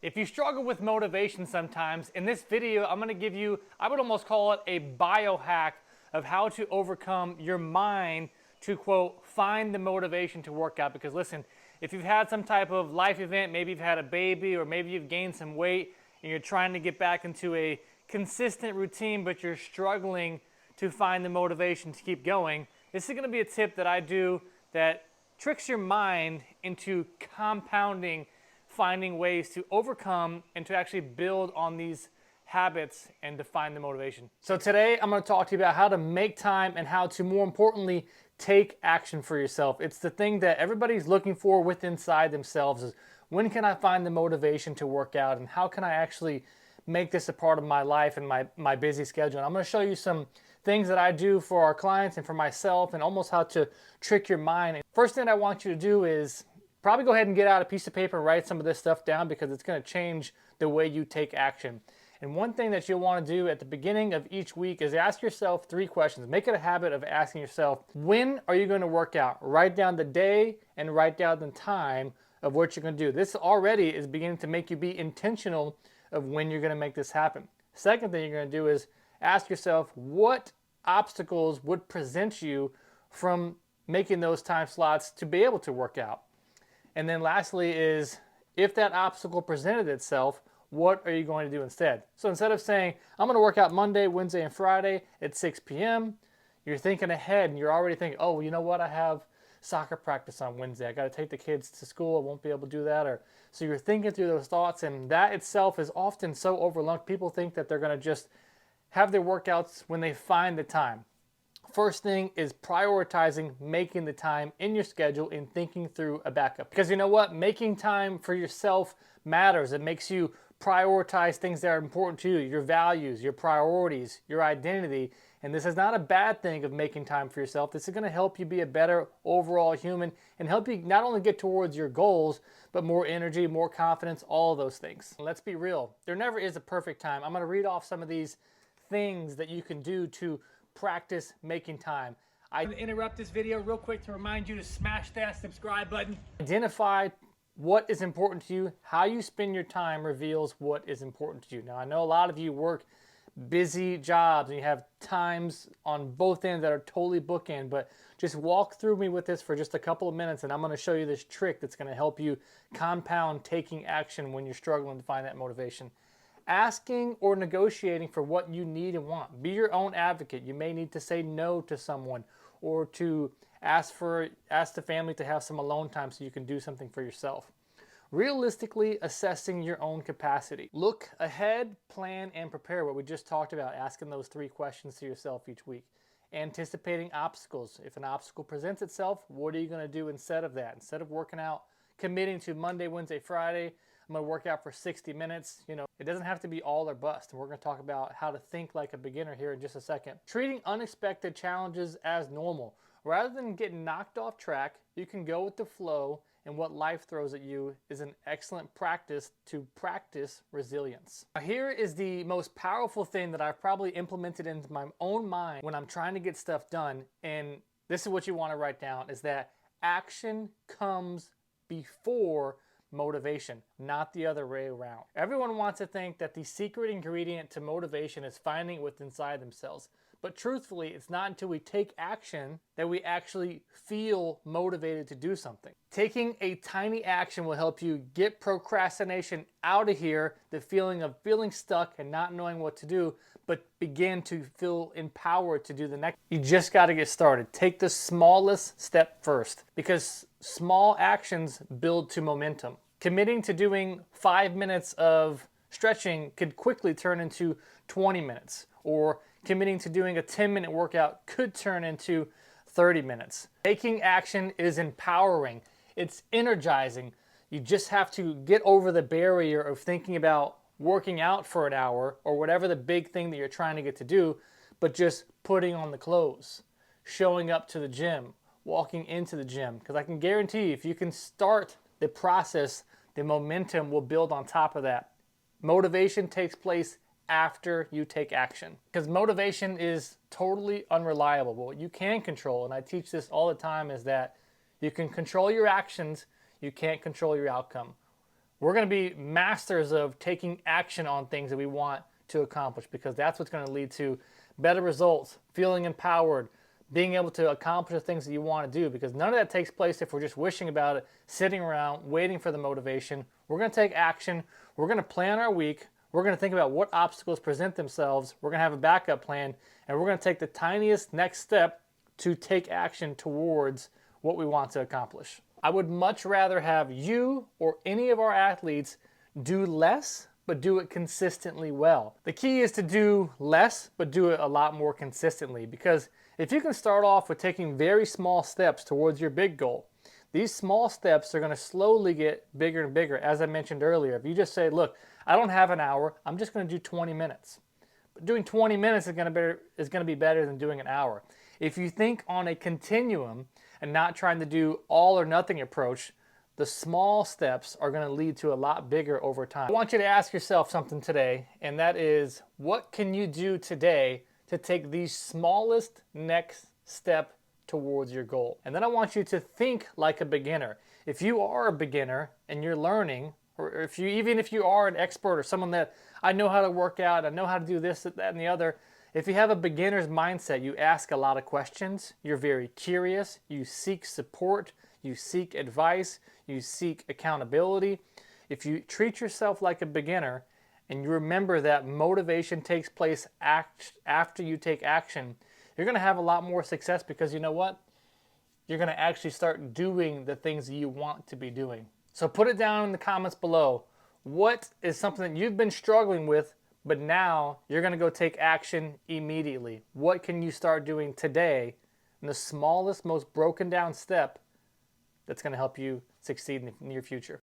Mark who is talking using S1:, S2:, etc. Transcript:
S1: If you struggle with motivation sometimes, in this video, I'm gonna give you, I would almost call it a biohack of how to overcome your mind to, quote, find the motivation to work out. Because listen, if you've had some type of life event, maybe you've had a baby, or maybe you've gained some weight, and you're trying to get back into a consistent routine, but you're struggling to find the motivation to keep going, this is gonna be a tip that I do that tricks your mind into compounding, finding ways to overcome and to actually build on these habits and to find the motivation. So today I'm going to talk to you about how to make time and how to, more importantly, take action for yourself. It's the thing that everybody's looking for within inside themselves is, when can I find the motivation to work out, and how can I actually make this a part of my life and my busy schedule? And I'm going to show you some things that I do for our clients and for myself, and almost how to trick your mind. First thing I want you to do is probably go ahead and get out a piece of paper and write some of this stuff down, because it's going to change the way you take action. And one thing that you'll want to do at the beginning of each week is ask yourself 3 questions. Make it a habit of asking yourself, when are you going to work out? Write down the day and write down the time of what you're going to do. This already is beginning to make you be intentional of when you're going to make this happen. Second thing you're going to do is ask yourself, what obstacles would prevent you from making those time slots to be able to work out? And then lastly is, if that obstacle presented itself, what are you going to do instead? So instead of saying, I'm going to work out Monday, Wednesday, and Friday at 6 p.m., you're thinking ahead and you're already thinking, oh, you know what? I have soccer practice on Wednesday. I got to take the kids to school. I won't be able to do that. So you're thinking through those thoughts, and that itself is often so overlooked. People think that they're going to just have their workouts when they find the time. First thing is prioritizing making the time in your schedule and thinking through a backup. Because you know what? Making time for yourself matters. It makes you prioritize things that are important to you, your values, your priorities, your identity. And this is not a bad thing of making time for yourself. This is going to help you be a better overall human and help you not only get towards your goals, but more energy, more confidence, all of those things. Let's be real. There never is a perfect time. I'm going to read off some of these things that you can do to practice making time. I'm going to interrupt this video real quick to remind you to smash that subscribe button. Identify what is important to you. How you spend your time reveals what is important to you. Now, I know a lot of you work busy jobs and you have times on both ends that are totally bookend, but just walk through me with this for just a couple of minutes, and I'm going to show you this trick that's going to help you compound taking action when you're struggling to find that motivation. Asking or negotiating for what you need and want. Be your own advocate. You may need to say no to someone, or to ask the family to have some alone time so you can do something for yourself. Realistically assessing your own capacity. Look ahead, plan, and prepare, what we just talked about, asking those 3 questions to yourself each week. Anticipating obstacles. If an obstacle presents itself, what are you going to do instead of that? Instead of working out, committing to Monday, Wednesday, Friday, I'm going to work out for 60 minutes. You know, it doesn't have to be all or bust. And we're going to talk about how to think like a beginner here in just a second. Treating unexpected challenges as normal. Rather than getting knocked off track, you can go with the flow, and what life throws at you is an excellent practice to practice resilience. Now, here is the most powerful thing that I've probably implemented into my own mind when I'm trying to get stuff done. And this is what you want to write down, is that action comes before motivation, not the other way around. Everyone wants to think that the secret ingredient to motivation is finding it within inside themselves. But truthfully, it's not until we take action that we actually feel motivated to do something. Taking a tiny action will help you get procrastination out of here, the feeling of feeling stuck and not knowing what to do, but begin to feel empowered to do the next. You just got to get started. Take the smallest step first, because small actions build to momentum. Committing to doing 5 minutes of stretching could quickly turn into 20 minutes, or committing to doing a 10-minute workout could turn into 30 minutes. Taking action is empowering. It's energizing. You just have to get over the barrier of thinking about working out for an hour or whatever the big thing that you're trying to get to do, but just putting on the clothes, showing up to the gym, walking into the gym. Because I can guarantee you, if you can start the process, the momentum will build on top of that. Motivation takes place after you take action, because motivation is totally unreliable. What you can control, and I teach this all the time, is that you can control your actions, you can't control your outcome. We're going to be masters of taking action on things that we want to accomplish, because that's what's going to lead to better results, feeling empowered, being able to accomplish the things that you want to do, because none of that takes place if we're just wishing about it, sitting around, waiting for the motivation. We're going to take action. We're going to plan our week. We're going to think about what obstacles present themselves. We're going to have a backup plan, and we're going to take the tiniest next step to take action towards what we want to accomplish. I would much rather have you or any of our athletes do less, but do it consistently well. The key is to do less, but do it a lot more consistently, because if you can start off with taking very small steps towards your big goal, these small steps are going to slowly get bigger and bigger. As I mentioned earlier, if you just say, look, I don't have an hour, I'm just going to do 20 minutes. But doing 20 minutes is going to be better than doing an hour. If you think on a continuum and not trying to do all or nothing approach, the small steps are going to lead to a lot bigger over time. I want you to ask yourself something today, and that is, what can you do today to take the smallest next step towards your goal? And then I want you to think like a beginner. If you are a beginner and you're learning, or even if you are an expert or someone that, I know how to work out, I know how to do this, that, and the other, if you have a beginner's mindset, you ask a lot of questions, you're very curious, you seek support, you seek advice, you seek accountability. If you treat yourself like a beginner, and you remember that motivation takes place after you take action, you're going to have a lot more success, because you know what? You're going to actually start doing the things that you want to be doing. So put it down in the comments below. What is something that you've been struggling with, but now you're going to go take action immediately? What can you start doing today in the smallest, most broken down step that's going to help you succeed in the near future?